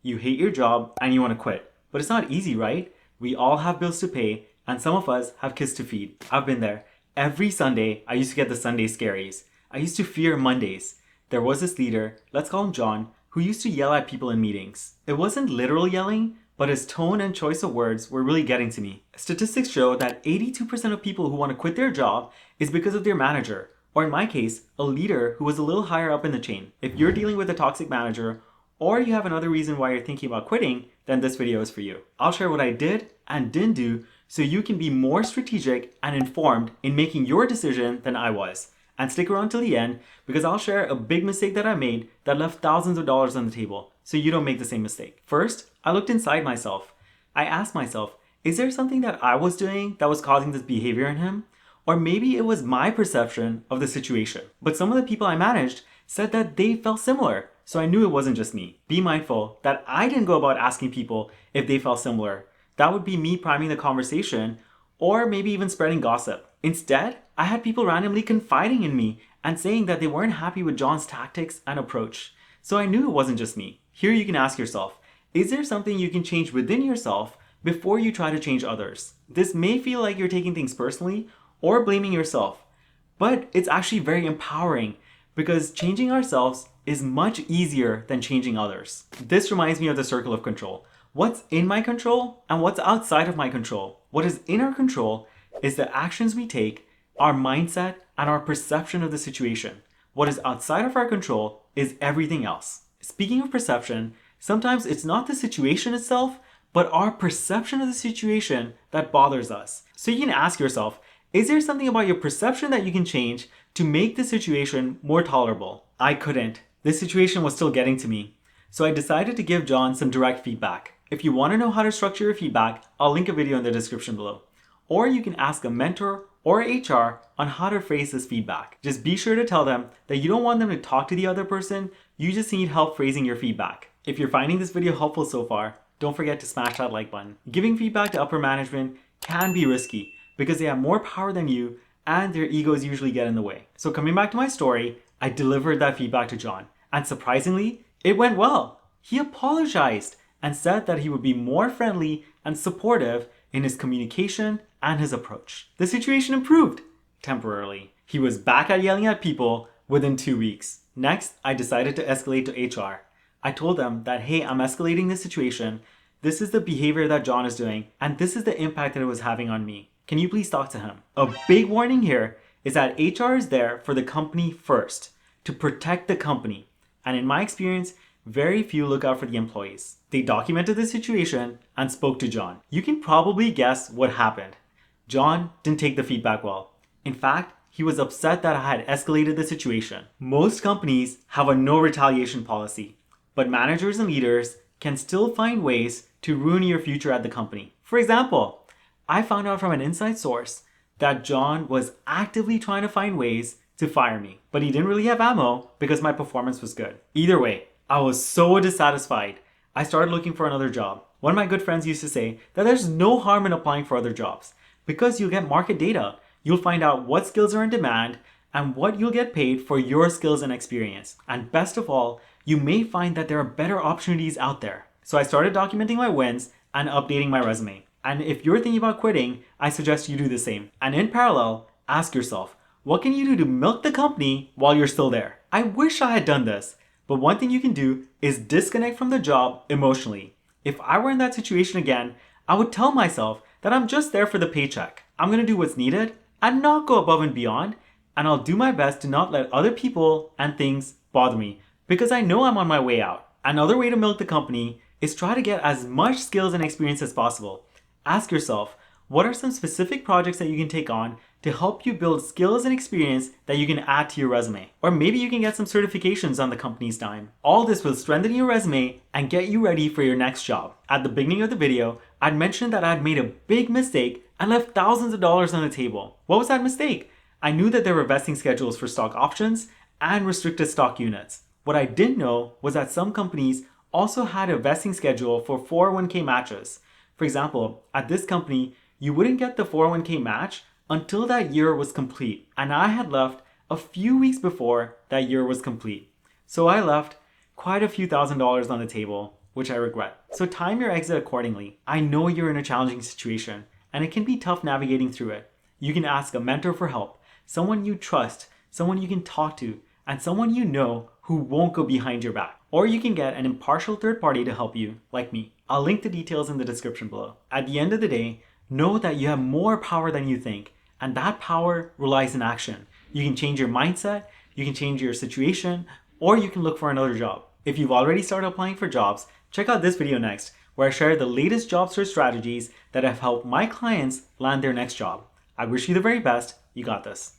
You hate your job and you want to quit. But it's not easy, right? We all have bills to pay and some of us have kids to feed. I've been there. Every Sunday, I used to get the Sunday scaries. I used to fear Mondays. There was this leader, let's call him John, who used to yell at people in meetings. It wasn't literal yelling, but his tone and choice of words were really getting to me. Statistics show that 82% of people who want to quit their job is because of their manager, or in my case, a leader who was a little higher up in the chain. If you're dealing with a toxic manager, or you have another reason why you're thinking about quitting, then this video is for you. I'll share what I did and didn't do so you can be more strategic and informed in making your decision than I was. And stick around till the end because I'll share a big mistake that I made that left thousands of dollars on the table so you don't make the same mistake. First, I looked inside myself. I asked myself, is there something that I was doing that was causing this behavior in him? Or maybe it was my perception of the situation. But some of the people I managed said that they felt similar. So I knew it wasn't just me. Be mindful that I didn't go about asking people if they felt similar. That would be me priming the conversation or maybe even spreading gossip. Instead, I had people randomly confiding in me and saying that they weren't happy with John's tactics and approach. So I knew it wasn't just me. Here you can ask yourself, is there something you can change within yourself before you try to change others? This may feel like you're taking things personally or blaming yourself, but it's actually very empowering because changing ourselves is much easier than changing others. This reminds me of the circle of control. What's in my control and what's outside of my control? What is in our control is the actions we take, our mindset, and our perception of the situation. What is outside of our control is everything else. Speaking of perception, sometimes it's not the situation itself, but our perception of the situation that bothers us. So you can ask yourself, is there something about your perception that you can change to make the situation more tolerable? I couldn't. This situation was still getting to me. So I decided to give John some direct feedback. If you want to know how to structure your feedback, I'll link a video in the description below. Or you can ask a mentor or HR on how to phrase this feedback. Just be sure to tell them that you don't want them to talk to the other person, you just need help phrasing your feedback. If you're finding this video helpful so far, don't forget to smash that like button. Giving feedback to upper management can be risky because they have more power than you and their egos usually get in the way. So coming back to my story, I delivered that feedback to John. And surprisingly, it went well. He apologized and said that he would be more friendly and supportive in his communication and his approach. The situation improved temporarily. He was back at yelling at people within 2 weeks. Next, I decided to escalate to HR. I told them that, hey, I'm escalating this situation. This is the behavior that John is doing, and this is the impact that it was having on me. Can you please talk to him? A big warning here is that HR is there for the company first, to protect the company. And in my experience, very few look out for the employees. They documented the situation and spoke to John. You can probably guess what happened. John didn't take the feedback well. In fact, he was upset that I had escalated the situation. Most companies have a no retaliation policy, but managers and leaders can still find ways to ruin your future at the company. For example, I found out from an inside source that John was actively trying to find ways to fire me, but he didn't really have ammo because my performance was good. Either way, I was so dissatisfied, I started looking for another job. One of my good friends used to say that there's no harm in applying for other jobs because you'll get market data. You'll find out what skills are in demand and what you'll get paid for your skills and experience. And best of all, you may find that there are better opportunities out there. So I started documenting my wins and updating my resume. And if you're thinking about quitting, I suggest you do the same. And in parallel, ask yourself, what can you do to milk the company while you're still there? I wish I had done this. But one thing you can do is disconnect from the job emotionally. If I were in that situation again, I would tell myself that I'm just there for the paycheck. I'm going to do what's needed and not go above and beyond. And I'll do my best to not let other people and things bother me because I know I'm on my way out. Another way to milk the company is try to get as much skills and experience as possible. Ask yourself, what are some specific projects that you can take on to help you build skills and experience that you can add to your resume? Or maybe you can get some certifications on the company's dime. All this will strengthen your resume and get you ready for your next job. At the beginning of the video, I'd mentioned that I'd made a big mistake and left thousands of dollars on the table. What was that mistake? I knew that there were vesting schedules for stock options and restricted stock units. What I didn't know was that some companies also had a vesting schedule for 401k matches. For example, at this company, you wouldn't get the 401k match until that year was complete. And I had left a few weeks before that year was complete. So I left quite a few $1,000s on the table, which I regret. So time your exit accordingly. I know you're in a challenging situation, and it can be tough navigating through it. You can ask a mentor for help, someone you trust, someone you can talk to, and someone you know who won't go behind your back. Or you can get an impartial third party to help you, like me. I'll link the details in the description below. At the end of the day, know that you have more power than you think, and that power relies in action. You can change your mindset, you can change your situation, or you can look for another job. If you've already started applying for jobs, check out this video next, where I share the latest job search strategies that have helped my clients land their next job. I wish you the very best. You got this.